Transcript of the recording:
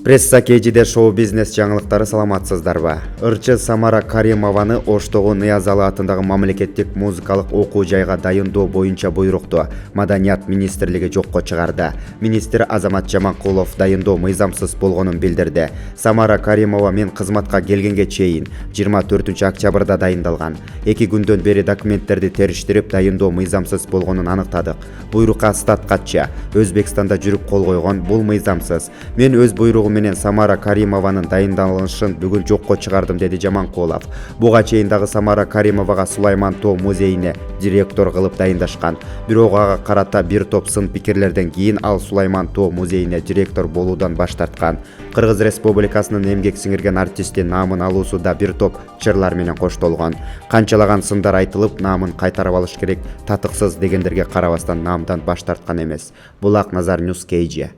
Пресса KG'де шоу-бизнес жаңылыктары саламатсыздарбы? Ырчы Самара Каримованы Оштогу Ныязалы атындагы мамлекеттик музыкалык окуу жайга дайындоо боюнча буйрукту Маданият министрлиги жокко чыгарды. Министр Азамат Жаманкулов дайындоо мыйзамсыз болгонун билдирди. Самара Каримова мен кызматка келгенге чейин 24-октябрда дайындалган. 2 күндөн бери документтерди териштирип, дайындоо мыйзамсыз болгонун аныктадык. Буйрукка статкатча Өзбекстанда жүрүп кол койгон, бул мыйзамсыз. Мен өз буйругум менен Самара Каримованын дайындалышын бүгүн жокко чыгардым, деди Жаманкулов. Буга чейин дагы Самара Каримовага Сулайман Тоо музейине директор кылып дайындашкан. Бирок ага карата бир топ сын пикирлерден кийин ал Сулайман Тоо музейине директор болуудан баш тарткан. Кыргыз Республикасынын эмгек сиңирген артисти наамын алуусуда бир топ чырлар менен коштолгон. Канчалаган сындар айтылып, наамын кайтарып алыш керек, татыксыз дегендерге карабастан наамдан баш тарткан эмес. Булак Назар Ньюс KG.